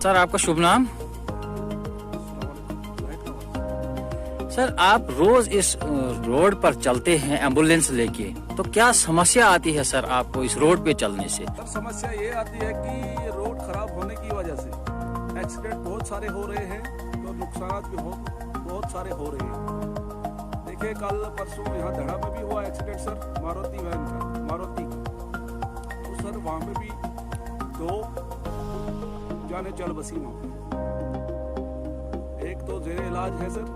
Sir आपका शुभ नाम? Sir आप रोज इस रोड पर चलते हैं एम्बुलेंस लेके, तो क्या समस्या आती है सर आपको इस रोड पे चलने से? सर समस्या ये आती है कि रोड खराब होने की वजह से एक्सीडेंट बहुत सारे हो रहे हैं, तो नुकसान भी बहुत सारे हो रहे हैं। देखिए कल परसों यहाँ धड़ा में भी हुआ एक्सीडेंट सर, मारुति वैन का, मारुति का। तो सर वहाँ पे भी 2 जाने चल बसी वहाँ, एक तो जेरे इलाज है सर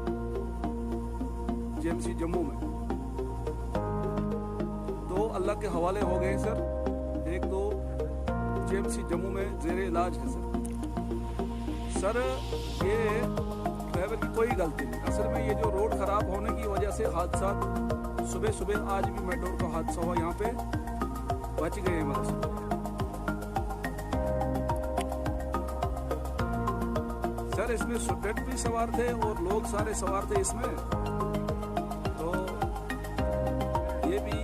जेएमसी जम्मू में, 2 अल्लाह के हवाले हो गए सर, एक तो जेएमसी जम्मू में जेरे इलाज है सर। ये ड्राइवर की कोई गलती नहीं, असल में ये जो रोड खराब होने की वजह से हादसा, सुबह आज भी मेट्रोर का हादसा हुआ, यहाँ पे बच गए मतलब। सर इसमें स्टूडेंट भी सवार थे और लोग सारे सवार थे इसमें, तो ये भी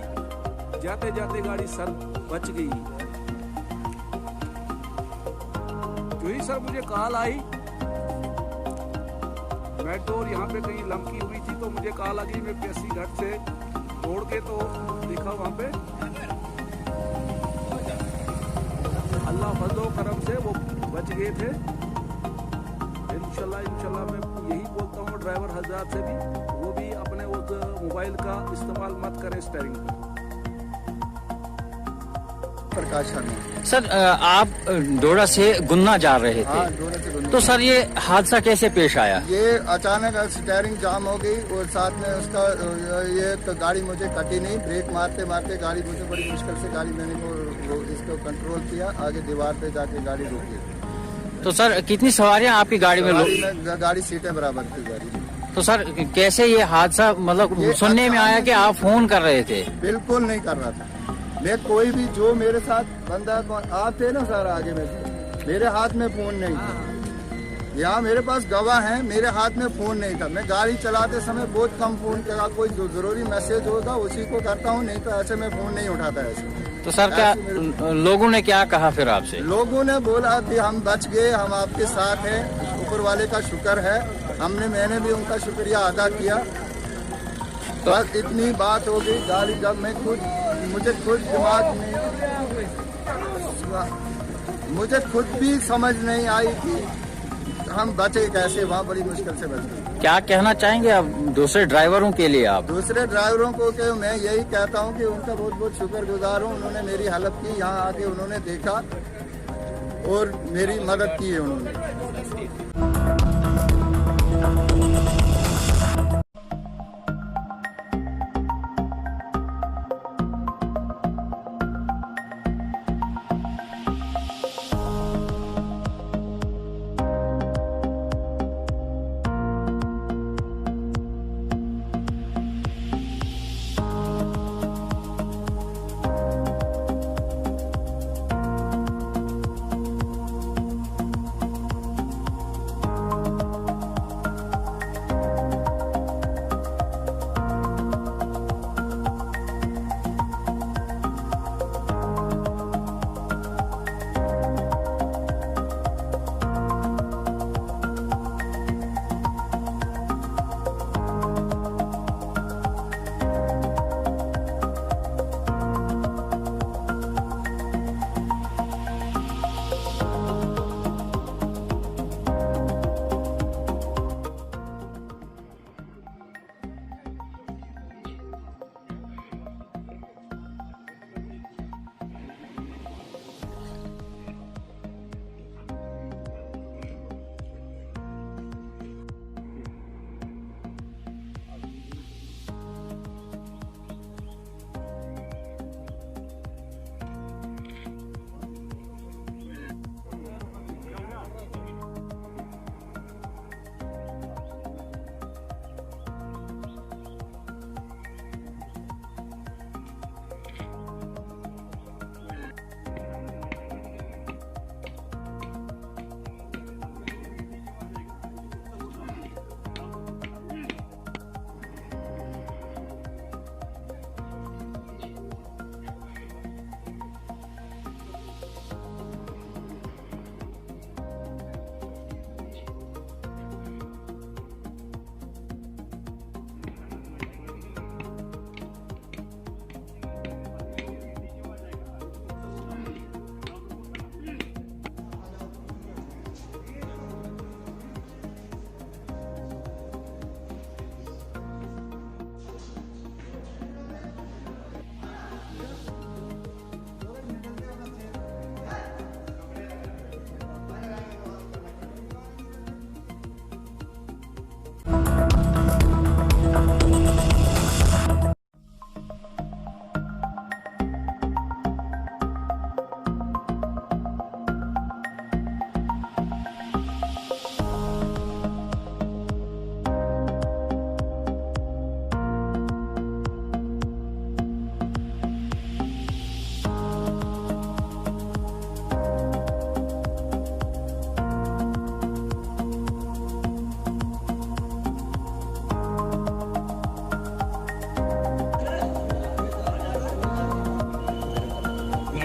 जाते जाते गाड़ी सर बच गई। जो ही सर मुझे कॉल आई, मेट्रोर यहाँ पे कहीं लमकी हुई थी, तो मुझे कॉल आ गई, मैं पीएससी घाट से दौड़ के तो देखा वहाँ पे अल्लाह फजलो करम से वो बच गए थे। इंशाल्लाह मैं यही बोलता हूँ ड्राइवर हजरात से भी, वो भी अपने उस मोबाइल का इस्तेमाल मत करें स्टीयरिंग पर। प्रकाश शर्मा। सर आप डोडा से गुन्ना जा रहे थे? हाँ, डोडा से गुन्ना। तो सर ये हादसा कैसे पेश आया? ये अचानक स्टीयरिंग जाम हो गई और साथ में उसका ये तो गाड़ी मुझे कटी नहीं, ब्रेक मारते मारते गाड़ी मुझे बड़ी मुश्किल से मैंने इसको कंट्रोल किया, आगे दीवार पे जाके गाड़ी रुकी। तो सर कितनी सवारियां आपकी गाड़ी में? गाड़ी सीटें बराबर थी गाड़ी। तो सर कैसे ये हादसा, मतलब सुनने में आया कि आप फोन कर रहे थे? बिल्कुल नहीं कर रहा था मैं, कोई भी जो मेरे साथ बंदा आप थे ना सर आगे में, मेरे हाथ में फोन नहीं था। यहाँ मेरे पास गवाह हैं, मेरे हाथ में फोन नहीं था। मैं गाड़ी चलाते समय बहुत कम फोन करा, कोई जो जरूरी मैसेज होगा उसी को करता हूँ, नहीं तो ऐसे में फोन नहीं उठाता ऐसे। तो सर क्या लोगों ने क्या कहा फिर आपसे? लोगों ने बोला कि हम बच गए, हम आपके साथ हैं, ऊपर वाले का शुक्र है। मैंने भी उनका शुक्रिया अदा किया। बस इतनी बात हो गई। गाड़ी जब मुझे खुद दिमाग में, मुझे खुद भी समझ नहीं आई कि हम बचे कैसे, वहाँ बड़ी मुश्किल से बचे। क्या कहना चाहेंगे आप दूसरे ड्राइवरों के लिए? आप दूसरे ड्राइवरों को कि मैं यही कहता हूँ कि उनका बहुत बहुत शुक्रगुजार हूँ, उन्होंने मेरी हेल्प की, यहाँ आके उन्होंने देखा और मेरी मदद की है उन्होंने।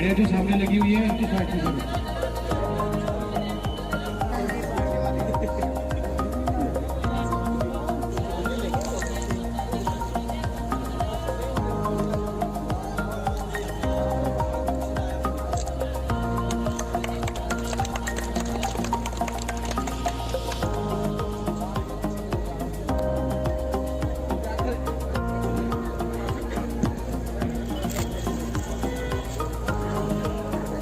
ये जो सामने लगी हुई है इनकी साइड से करो।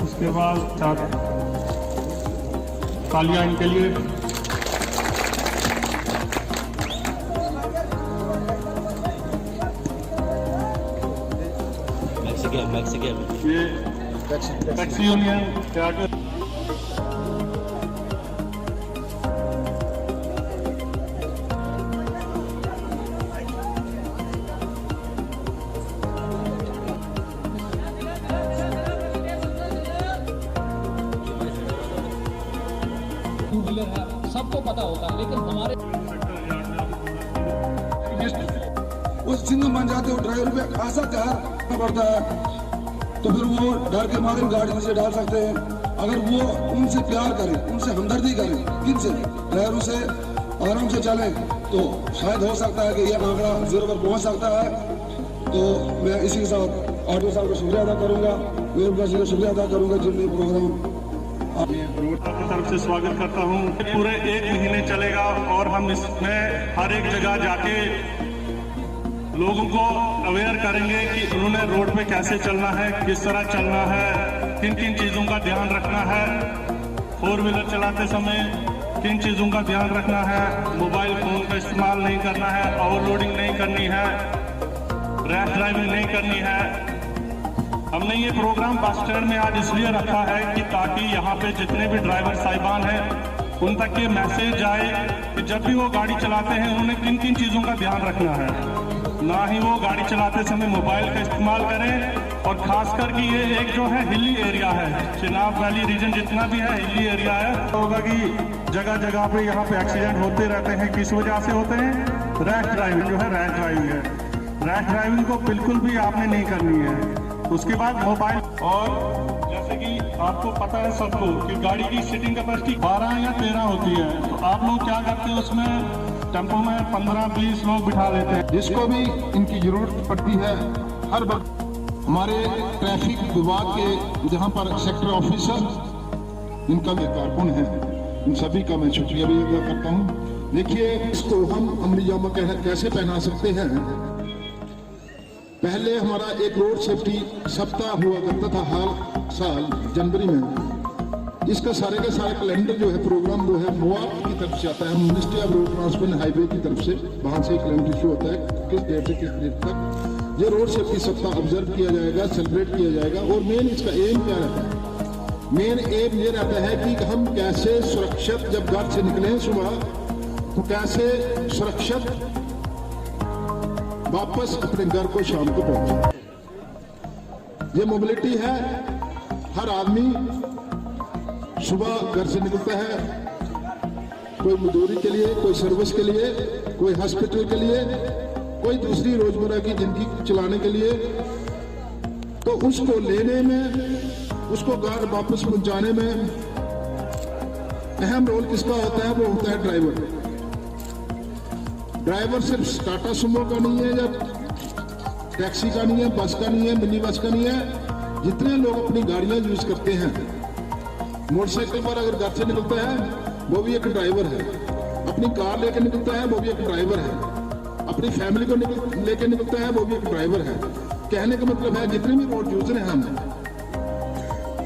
उसके बाद चार तालियां इनके लिए। ये टैक्सी यूनियन क्या टू व्हीलर है, सबको पता होता है, लेकिन हमारे उस चिन्ह बन जाते हो ड्राइवर पे खासा कहर पड़ता है, तो फिर वो डर के मारे गाड़ी नीचे डाल सकते हैं। अगर वो उनसे प्यार करें, उनसे हमदर्दी करें, किनसे ड्राइवरों से आराम से चलें, तो शायद हो सकता है कि यह आंकड़ा 0 पर पहुंच सकता है। तो मैं इसी के साथ ऑडियो साहब का शुक्रिया अदा करूंगा, मेरे का शुक्रिया अदा करूंगा जिनने प्रोग्राम रोड की तरफ से स्वागत करता हूँ। पूरे 1 महीने चलेगा और हम इसमें हर एक जगह जाके लोगों को अवेयर करेंगे कि उन्होंने रोड पे कैसे चलना है, किस तरह चलना है, किन किन चीज़ों का ध्यान रखना है, 4 व्हीलर चलाते समय किन चीज़ों का ध्यान रखना है, मोबाइल फोन का इस्तेमाल नहीं करना है, ओवरलोडिंग नहीं करनी है, रैश ड्राइविंग नहीं करनी है। हमने ये प्रोग्राम बस स्टैंड में आज इसलिए रखा है कि ताकि यहाँ पे जितने भी ड्राइवर साहिबान हैं उन तक ये मैसेज जाए कि जब भी वो गाड़ी चलाते हैं उन्हें किन किन चीज़ों का ध्यान रखना है। ना ही वो गाड़ी चलाते समय मोबाइल का इस्तेमाल करें, और खासकर कि ये एक जो है हिली एरिया है, चिनाब वैली रीजन जितना भी है हिली एरिया है। होगा कि जगह जगह पे यहाँ पे एक्सीडेंट होते रहते हैं। किस वजह से होते हैं? रैश ड्राइविंग जो है रैश ड्राइविंग है। रैश ड्राइविंग को बिल्कुल भी आपने नहीं करनी है। उसके बाद मोबाइल, और जैसे कि आपको पता है सबको कि गाड़ी की सीटिंग कैपेसिटी 12 या 13 होती है, तो आप लोग क्या करते हैं उसमें टेम्पो में 15-20 लोग बिठा लेते हैं। जिसको भी इनकी जरूरत पड़ती है हर वक्त हमारे ट्रैफिक विभाग के जहां पर सेक्टर ऑफिसर इनका भी कारकुन है, इन सभी का मैं शुक्रिया भी अदा करता हूं। देखिए, इसको हम अमली जामा कैसे पहना सकते हैं। पहले हमारा एक रोड सेफ्टी सप्ताह हुआ करता था हर साल जनवरी में। इसका सारे का सारे कैलेंडर जो है प्रोग्राम जो है मोआब की तरफ से आता है, ministry of road transport and highway की तरफ से, वहां से कैलेंडर इशू होता है किस डेट से किस डेट तक ये रोड सेफ्टी सप्ताह ऑब्जर्व किया जाएगा, सेलिब्रेट किया जाएगा। और मेन इसका एम क्या रहता है? मेन एम ये रहता है कि हम कैसे सुरक्षित जब घर से निकले सुबह तो कैसे सुरक्षित वापस अपने घर को शाम को पहुंचे। ये मोबिलिटी है, हर आदमी सुबह घर से निकलता है, कोई मजदूरी के लिए, कोई सर्विस के लिए, कोई हॉस्पिटल के लिए, कोई दूसरी रोजमर्रा की जिंदगी चलाने के लिए। तो उसको लेने में, उसको घर वापस पहुंचाने में अहम रोल किसका होता है? वो होता है ड्राइवर। ड्राइवर सिर्फ टाटा सुमो का नहीं है, या टैक्सी का नहीं है, बस का नहीं है, मिनी बस का नहीं है। जितने लोग अपनी गाड़ियां यूज करते हैं, मोटरसाइकिल पर अगर घर से निकलता है वो भी एक ड्राइवर है, अपनी कार लेकर निकलता है वो भी एक ड्राइवर है, अपनी फैमिली को लेकर निकलता है वो भी एक ड्राइवर है। कहने का मतलब है जितने भी रोड यूजर हैं हम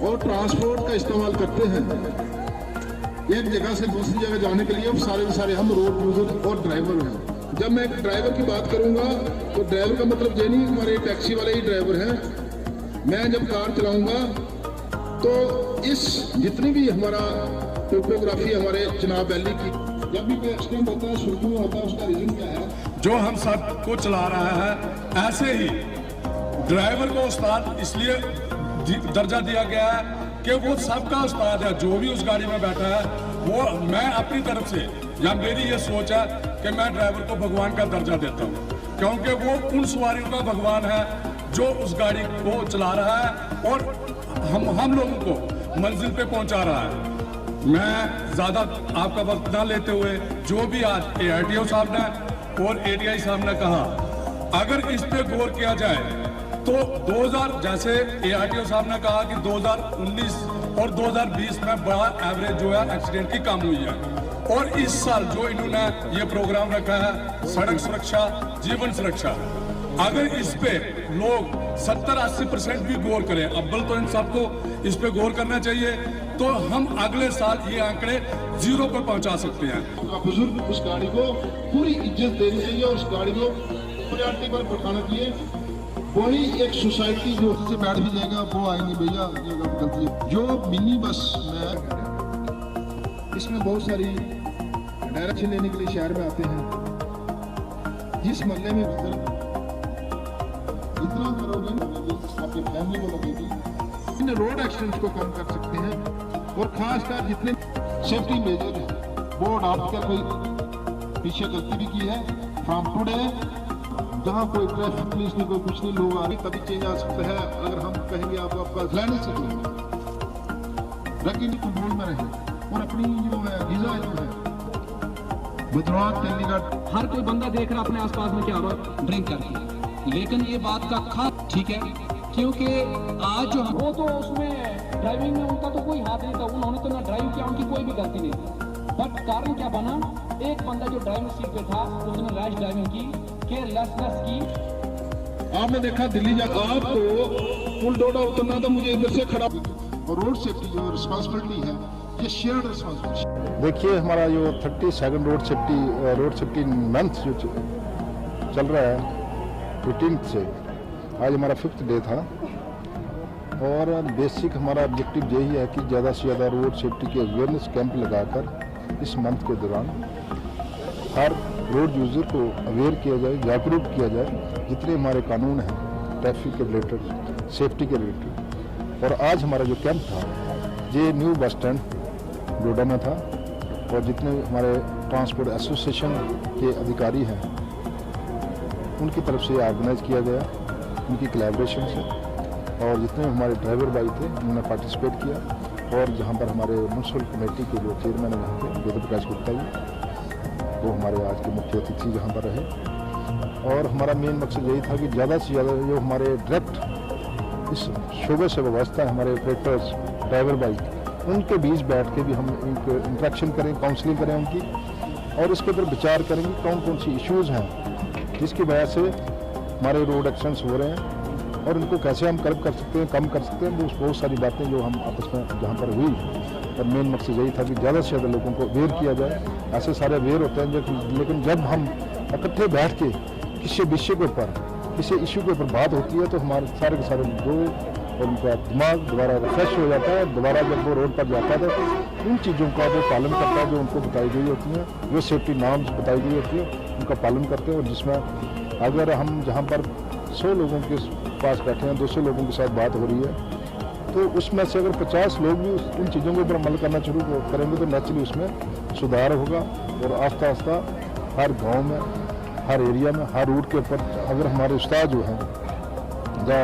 और ट्रांसपोर्ट का इस्तेमाल करते हैं एक जगह से दूसरी जगह जाने के लिए, सारे के सारे हम रोड यूजर और ड्राइवर हैं। जब मैं ड्राइवर की बात करूंगा तो ड्राइवर का मतलब ये नहीं हमारे टैक्सी वाले ही ड्राइवर हैं। मैं जब कार चलाऊंगा तो इस जितनी भी हमारा टोपोग्राफी हमारे चिनाब वैली की, जब भी कोई एक्सीडेंट होता है, सुरखी होता है, उसका रीजन क्या है? जो हम सबको चला रहा है, ऐसे ही ड्राइवर को उस्ताद इसलिए दर्जा दिया गया है कि वो सबका उस्ताद है। जो भी उस गाड़ी में बैठा है वो, मैं अपनी तरफ से या मेरी ये सोच है कि मैं ड्राइवर को भगवान का दर्जा देता हूँ, क्योंकि वो उन सवारियों का भगवान है जो उस गाड़ी को चला रहा है। और हम लोगों को मंजिल पे पहुंचा रहा है। मैं ज्यादा आपका वक्त ना लेते हुए, जो भी आज ARTO साहब ने और ATI साहब ने कहा, अगर इस पे गौर किया जाए तो 2000, जैसे ARTO साहब ने कहा कि 2019 और 2020 में बड़ा एवरेज जो है एक्सीडेंट की कम हुई है, और इस साल जो इन्होंने ये प्रोग्राम रखा है सड़क सुरक्षा जीवन सुरक्षा, अगर इस पे लोग 70-80% भी गौर करें, अव्वल तो इन सबको इस पे गौर करना चाहिए, तो हम अगले साल ये आंकड़े 0 पर पहुंचा सकते हैं। बुजुर्ग उस गाड़ी को पूरी इज्जत देनी चाहिए और उस गाड़ी को प्रायोरिटी पर बैठाना चाहिए। वही एक सोसाइटी जो से बैठ भी जाएगा वो आएंगे, भैया ये गलती है। जो मिनी बस में इसमें बहुत सारी डायरेक्शन लेने के लिए शहर में आते हैं, जिस मोहल्ले में इतना करोगे आपकी फैमिली को लगेगी, इन रोड एक्सीडेंट्स को कम कर सकते हैं। और खासकर जितने सेफ्टी मेजर है वो अडॉप्ट कर, कोई पीछे गलती भी की है फ्रॉम टुडे, जहाँ कोई ट्रैफिक पुलिस नहीं, कोई कुछ नहीं, लोग आगे तभी चेंज आ सकता है अगर हम कहेंगे आपका लाने से लेकिन कंट्रोल में रहे और अपनी जो है वीजा जो है गुजरात चंडीगढ़ हर कोई बंदा देख रहा अपने आसपास में क्या हो रहा है ड्रिंक करके, लेकिन ये बात का खास ठीक है, क्योंकि आज जो वो तो उसमें ड्राइविंग में उनका तो कोई हाथ नहीं था, उन्होंने तो ना ड्राइव किया, उनकी कोई भी गलती नहीं थी, बट कारण क्या बना, एक बंदा जो ड्राइविंग सीट पे था उसने रैश ड्राइविंग की, केयरलेसनेस की। आपने देखा दिल्ली जा आपको पुल डोडा उतरना तो मुझे इधर से खड़ा, और रोड सेफ्टी जो रिस्पॉन्सिबिलिटी है ये शेयर्ड रिस्पॉन्सिबिलिटी। देखिए हमारा जो 32nd रोड सेफ्टी मंथ जो चल रहा है 15th से, आज हमारा 5th डे था, और बेसिक हमारा ऑब्जेक्टिव यही है कि ज़्यादा से ज़्यादा रोड सेफ्टी के अवेयरनेस कैंप लगाकर इस मंथ के दौरान हर रोड यूज़र को अवेयर किया जाए, जागरूक किया जाए, जितने हमारे कानून हैं ट्रैफिक के रिलेटेड, सेफ्टी के रिलेटेड। और आज हमारा जो कैंप था ये न्यू बस स्टैंड डोडा में था, और जितने हमारे ट्रांसपोर्ट एसोसिएशन के अधिकारी हैं उनकी तरफ से ऑर्गेनाइज किया गया, उनकी कोलैबोरेशन से, और जितने हमारे ड्राइवर भाई थे उन्होंने पार्टिसिपेट किया। और जहाँ पर हमारे म्यूनसिपल कमेटी के जो चेयरमैन हैं यहाँ पे वेद प्रकाश गुप्ता जी, वो हमारे आज के मुख्य अतिथि जहाँ पर रहे। और हमारा मेन मकसद यही था कि ज़्यादा से ज़्यादा जो हमारे डायरेक्ट इस शोबे से व्यवस्था है, हमारे ऑपरेटर्स ड्राइवर भाई, उनके बीच बैठ के भी हम इनको इंटरेक्शन करें, काउंसलिंग करें उनकी, और इसके ऊपर विचार करेंगे कौन कौन सी इश्यूज़ हैं जिसकी वजह से हमारे रोड एक्सीडेंट्स हो रहे हैं, और इनको कैसे हम कम कर सकते हैं। वो बहुत सारी बातें जो हम आपस में जहाँ पर हुई, और मेन मकसद यही था कि ज़्यादा से ज़्यादा लोगों को अवेयर किया जाए। ऐसे सारे अवेयर होते हैं, लेकिन जब हम इकट्ठे बैठ के किसी विषय के ऊपर, किसी इशू के ऊपर बात होती है तो हमारे सारे के सारे लोग और उनका दिमाग दोबारा रिफ्रेश हो जाता है, और दोबारा जब वो रोड पर जाता है तो उन चीज़ों का वो पालन करता है जो उनको बताई गई होती हैं, जो सेफ्टी नॉर्म्स बताई गई होती है उनका पालन करते हैं। और जिसमें अगर हम जहाँ पर 100 लोगों के पास बैठे हैं, 200 लोगों के साथ बात हो रही है, तो उसमें से अगर 50 लोग भी उन चीज़ों के ऊपर अमल करना शुरू करेंगे तो नेचुरली उसमें सुधार होगा। और आस्ता आस्ता हर गांव में, हर एरिया में, हर रूट के ऊपर अगर हमारे उस्ताद जो हैं या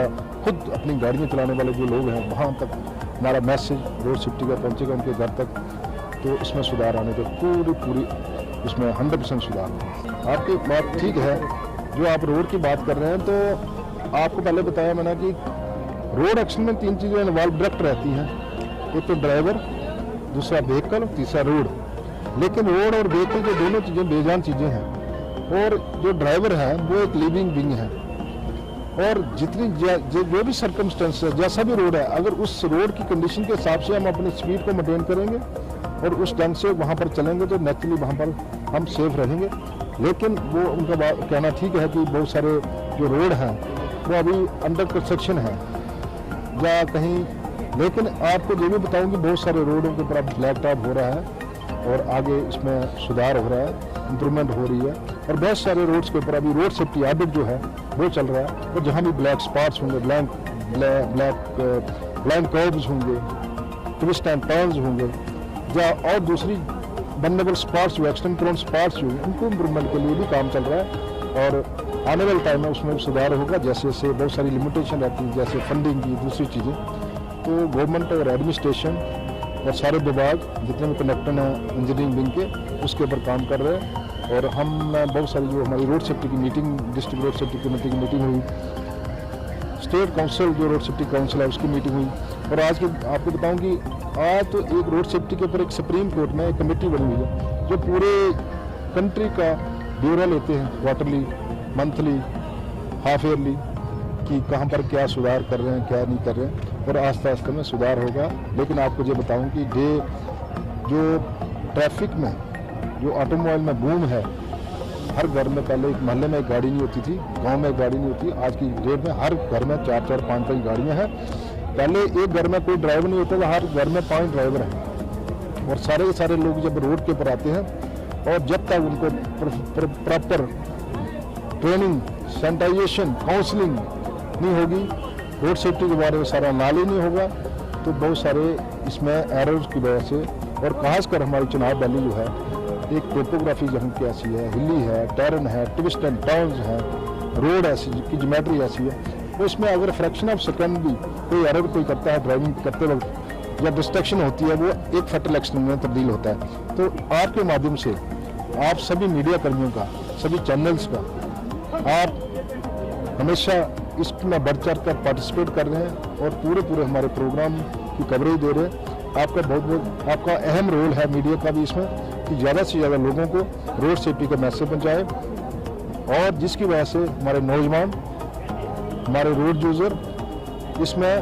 खुद अपनी गाड़ियाँ चलाने वाले जो लोग हैं वहाँ तक हमारा मैसेज रोड सेफ्टी का पहुँचेगा उनके घर तक, तो इसमें सुधार आने का पूरी इसमें 100% सुधार होगा। आपकी बात ठीक है, जो आप रोड की बात कर रहे हैं, तो आपको पहले बताया मैंने कि रोड एक्सीडेंट में 3 चीज़ें इन्वॉल्व डायरेक्ट रहती हैं, एक तो ड्राइवर, दूसरा व्हीकल, तीसरा रोड। लेकिन रोड और व्हीकल जो दोनों चीज़ें बेजान चीज़ें हैं, और जो ड्राइवर है वो एक लिविंग बीइंग है, और जितनी जो भी सर्कमस्टेंस है, जैसा भी रोड है, अगर उस रोड की कंडीशन के हिसाब से हम अपनी स्पीड को मेंटेन करेंगे और उस ढंग से वहाँ पर चलेंगे तो नेचुरली वहाँ पर हम सेफ रहेंगे। लेकिन वो उनका कहना ठीक है कि बहुत सारे जो रोड हैं वो अभी अंडर कंस्ट्रक्शन है या कहीं, लेकिन आपको ये भी बताऊँ कि बहुत सारे रोडों के ऊपर अब ब्लैक टॉप हो रहा है और आगे इसमें सुधार हो रहा है, इंप्रूवमेंट हो रही है। और बहुत सारे रोड्स के ऊपर अभी रोड सेफ्टी ऑडिट जो है वो चल रहा है, और जहाँ भी ब्लैक स्पॉट्स होंगे, ब्लैंक कर्व्स होंगे, ट्विस्ट एंड टर्न्स होंगे, या और दूसरी वल्नरेबल स्पॉट्स जो एक्सीडेंट प्रोन स्पॉट्स जो उनको इम्प्रूवमेंट के लिए भी काम चल रहा है। और आने वाले टाइम में उसमें सुधार होगा, जैसे बहुत सारी लिमिटेशन रहती है, जैसे फंडिंग की, दूसरी चीज़ें, तो गवर्नमेंट और एडमिनिस्ट्रेशन और सारे विभाग जितने भी कनेक्टेड हैं इंजीनियरिंग विंग के, उसके ऊपर काम कर रहे हैं। और हम बहुत सारी जो हमारी रोड सेफ्टी की meeting, district road safety committee की मीटिंग हुई, स्टेट काउंसिल जो रोड सेफ्टी काउंसिल है उसकी मीटिंग हुई। और आज की आपको बताऊं कि आज तो एक रोड सेफ्टी के ऊपर एक सुप्रीम कोर्ट में एक कमेटी बनी हुई है जो पूरे कंट्री का ब्यौरा लेते हैं, क्वार्टरली, मंथली, हाफ ईयरली, कि कहाँ पर क्या सुधार कर रहे हैं, क्या नहीं कर रहे हैं, और आस्ते आस्ते में सुधार होगा। लेकिन आपको ये बताऊं कि जो ट्रैफिक में जो ऑटोमोबाइल में बूम है, हर घर में पहले एक मोहल्ले में एक गाड़ी नहीं होती थी, गांव में एक गाड़ी नहीं होती, आज की डेट में हर घर में 4-4, 5-5 गाड़ियां हैं। पहले एक घर में कोई ड्राइवर नहीं होता था, हर घर में 5 ड्राइवर हैं। और सारे के सारे लोग जब रोड के ऊपर आते हैं और जब तक उनको प्रॉपर ट्रेनिंग, सैनिटाइजेशन, काउंसलिंग नहीं होगी, रोड सेफ्टी के बारे में सारा नॉलेज नहीं होगा, तो बहुत सारे इसमें एरर्स की वजह से, और खासकर हमारी चुनाव वैली जो है, एक टोपोग्राफी जहाँ की ऐसी है, हिली है, टर्न है, ट्विस्ट एंड टर्न्स हैं, रोड ऐसी की ज्योमेट्री ऐसी है, तो इसमें अगर फ्रैक्शन ऑफ सेकंड भी कोई एरर कोई करता है ड्राइविंग करते वक्त, या डिस्ट्रैक्शन होती है, वो एक फैटल एक्सीडेंट में तब्दील होता है। तो आपके माध्यम से आप सभी मीडिया कर्मियों का, सभी चैनल्स का, आप हमेशा इसमें बढ़ चढ़ कर पार्टिसिपेट कर रहे हैं और पूरे हमारे प्रोग्राम की कवरेज दे रहे हैं। आपका बहुत आपका अहम रोल है मीडिया का भी इसमें, कि ज़्यादा से ज़्यादा लोगों को रोड सेफ्टी का मैसेज पहुँचाए, और जिसकी वजह से हमारे नौजवान, हमारे रोड यूज़र इसमें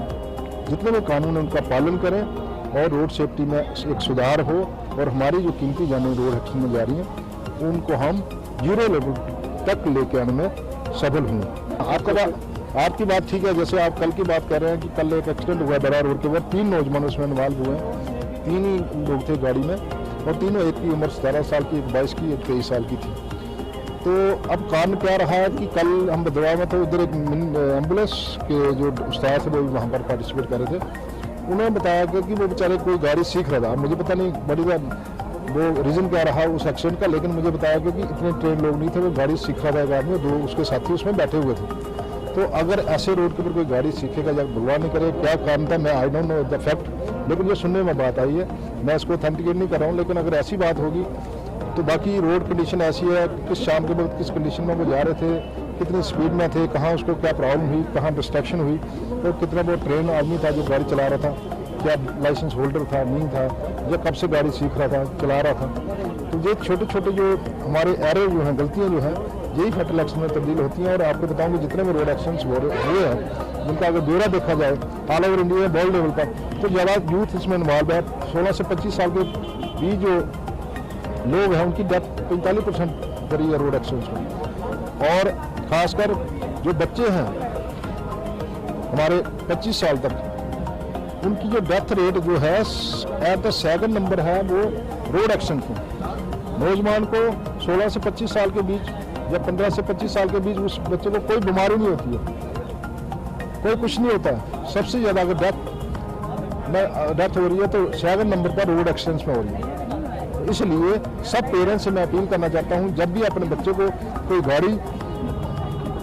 जितने भी कानून हैं उनका पालन करें और रोड सेफ्टी में एक सुधार हो, और हमारी जो कीमती जानें रोड एक्सीडेंट में जा रही हैं उनको हम 0 लेवल तक लेके आने में सफल हुए। आपकी बात ठीक है, जैसे आप कल की बात कर रहे हैं कि कल एक एक्सीडेंट हुआ बड़ा रोड के ऊपर, 3 नौजवान उसमें इन्वॉल्व हुए हैं, 3 ही लोग थे गाड़ी में, और तीनों, एक की उम्र 17 साल की, एक 22 की, एक 23 साल की थी। तो अब कारण क्या रहा है कि कल हम बदलाव में थे, उधर एक एम्बुलेंस के जो उस्ताद थे वो वहाँ पर पार्टिसिपेट कर रहे थे, उन्होंने बताया कि वो बेचारे कोई गाड़ी सीख रहा था। मुझे पता नहीं बड़ी वो रीज़न क्या रहा उस एक्सीडेंट का, लेकिन मुझे बताया कि इतने ट्रेन लोग नहीं थे, वो गाड़ी सीख रहा था एक आदमी, 2 उसके साथी उसमें बैठे हुए थे। तो अगर ऐसे रोड के ऊपर कोई गाड़ी सीखेगा या भगवान नहीं करे क्या कारण था, मैं I don't know the fact, लेकिन ये सुनने में बात आई है, मैं इसको ऑथेंटिकेट नहीं कर रहा हूँ। लेकिन अगर ऐसी बात होगी तो बाकी रोड कंडीशन ऐसी है, किस शाम के वक्त किस कंडीशन में वो जा रहे थे, कितनी स्पीड में थे, कहाँ उसको क्या प्रॉब्लम हुई, कहाँ डिस्ट्रैक्शन हुई, तो कितना वो ट्रेन आदमी था जो गाड़ी चला रहा था, क्या लाइसेंस होल्डर था, नहीं था, या कब से गाड़ी सीख रहा था, चला रहा था। तो ये छोटे छोटे जो हमारे एरर जो हैं, गलतियाँ जो हैं, यही फैटल एक्सीडेंट में तब्दील होती हैं। और आपको बताऊँ कि जितने भी रोड एक्सीडेंट्स हुए हैं, जिनका अगर ब्यौरा देखा जाए ऑल ओवर इंडिया में वर्ल्ड लेवल पर, तो ज़्यादा यूथ इसमें इन्वॉल्व है। 16 से 25 साल के बीच जो लोग हैं उनकी डेथ 45% करी है रोड एक्सीडेंट्स में। और खासकर जो बच्चे हैं हमारे 25 साल तक, उनकी जो डेथ रेट जो है एट द 2nd नंबर है वो रोड एक्सीडेंट में। नौजवान को 16 से 25 साल के बीच या 15 से 25 साल के बीच उस बच्चे को कोई बीमारी नहीं होती है, कोई कुछ नहीं होता है। सबसे ज़्यादा अगर डेथ हो रही है तो 2nd नंबर पर रोड एक्सीडेंट्स में हो रही है। इसलिए सब पेरेंट्स से मैं अपील करना चाहता हूं, जब भी अपने बच्चे को कोई गाड़ी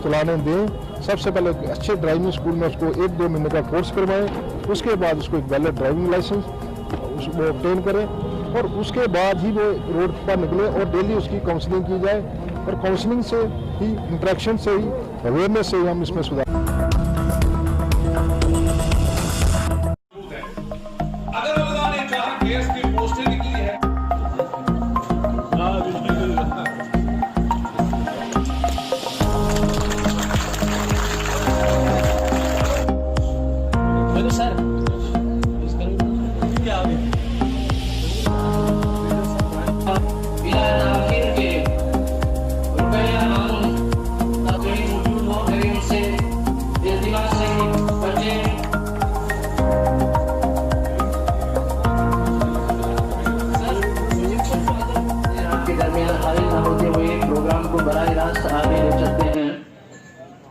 चलाने दें, सबसे पहले अच्छे ड्राइविंग स्कूल में उसको 1-2 महीने का कोर्स करवाएं, उसके बाद उसको एक वैलिड ड्राइविंग लाइसेंस उसको ऑब्टेन करें, और उसके बाद ही वो रोड पर निकले और डेली उसकी काउंसलिंग की जाए। और काउंसलिंग से ही, इंटरेक्शन से ही, अवेयरनेस से ही हम इसमें सुधार।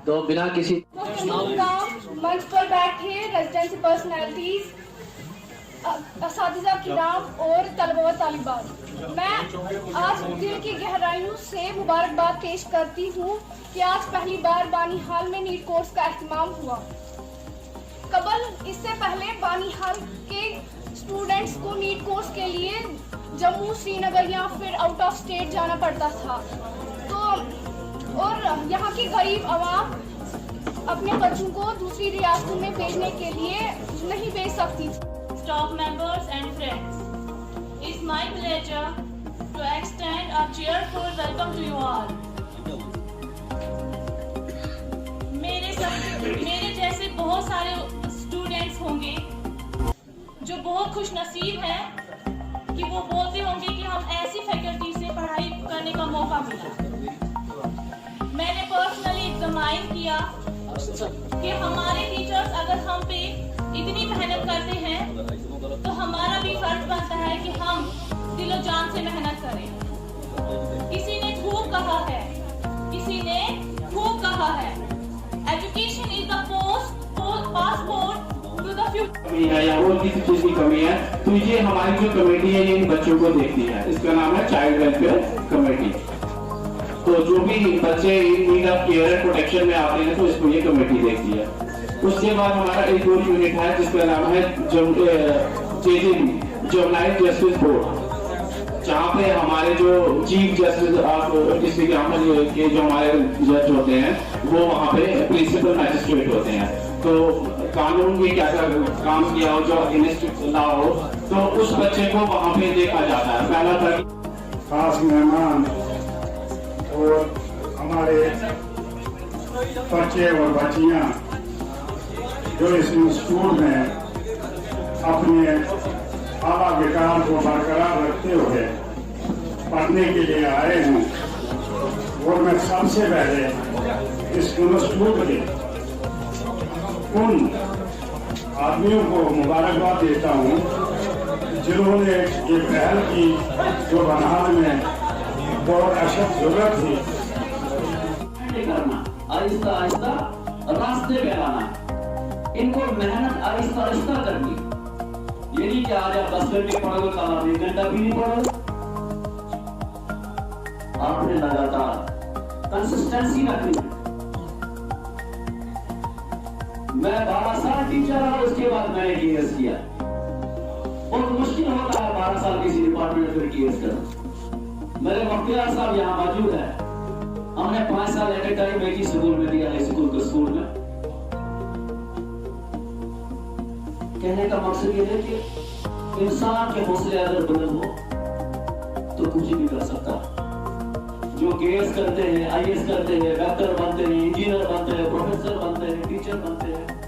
तो बिना किसी मंच पर बैठे रेजिडेंसी पर्सनैलिटीज, असातिज़ा किराम और तलबा व तालिबात, मैं आज दिल की गहराइयों से मुबारकबाद पेश करती हूँ कि आज पहली बार बानी हाल में नीट कोर्स का एहतमाम हुआ। इससे पहले बानीहाल के स्टूडेंट्स को नीट कोर्स के लिए जम्मू, श्रीनगर या फिर आउट ऑफ स्टेट जाना पड़ता था। तो और यहाँ की गरीब आवाम अपने बच्चों को दूसरी रियासतों में भेजने के लिए नहीं भेज सकती थी। Staff members and friends, it's my pleasure to extend a cheerful welcome to you all. मेरे जैसे बहुत सारे स्टूडेंट्स होंगे जो बहुत खुश नसीब हैं कि वो बोलते होंगे कि हम ऐसी फैकल्टी से पढ़ाई करने का मौका मिला। मैंने पर्सनली एग्जामाइन किया कि हमारे टीचर्स अगर हम पे इतनी मेहनत करते हैं तो हमारा भी फर्ज बनता है कि हम दिलो जान से मेहनत करें। किसी ने खूब कहा है, education is the passport to the future. या और किसी चीज की कमी है तो ये हमारी जो कमेटी है ये इन बच्चों को देखती है। इसका नाम है चाइल्ड वेलफेयर कमेटी। तो जो भी बच्चे in need of care and protection में आते हैं तो इसको ये कमेटी देखती है। उसके बाद हमारा एक और यूनिट है जिसका नाम है जुवेनाइल जस्टिस बोर्ड, जहाँ पे हमारे जो चीफ जस्टिस ऑफ डिस्ट्रिक्ट के जो हमारे जज होते हैं वो वहाँ पे प्रिंसिपल मैजिस्ट्रेट होते हैं। तो कानून में क्या काम किया हो जो अगेंस्ट लॉ हो तो उस बच्चे को वहाँ पे देखा जाता है। पहला था खास मेहमान और हमारे बच्चे और बच्चियां जो इस इंस्टीट्यूट में अपने आला विकार को बरकरार रखते हुए पढ़ने के लिए आए हैं, और मैं सबसे पहले इस इंस्टीट्यूट के उन आदमियों को मुबारकबाद देता हूँ जिन्होंने ये पहल की जो बनाने में बहुत अशद जरूरत थी। करना आहिस्ता आहिस्ता रास्ते पे लाना, इनको मेहनत आहिस्ता आहिस्ता करनी। ये नहीं कि आज आप 10 घंटे पढ़ोगे कल आप 1 घंटा भी नहीं पढ़ोगे। आपने लगातार कंसिस्टेंसी रखनी। मैं 12 साल टीचर रहा, उसके बाद मैंने केएस किया। बहुत मुश्किल होता है 12 साल किसी डिपार्टमेंट में फिर केएस करना। मेरे मुख्तियार साहब यहाँ मौजूद है, हमने 5 साल एट ए टाइम एक ही स्कूल में दिया, हाई स्कूल के स्कूल में। कहने का मकसद ये है कि इंसान के हौसले अगर बुलंद हो तो कुछ भी कर सकता है। जो केएस करते हैं, आईएएस करते हैं, डॉक्टर बनते हैं, इंजीनियर बनते हैं, प्रोफेसर बनते हैं, टीचर बनते हैं,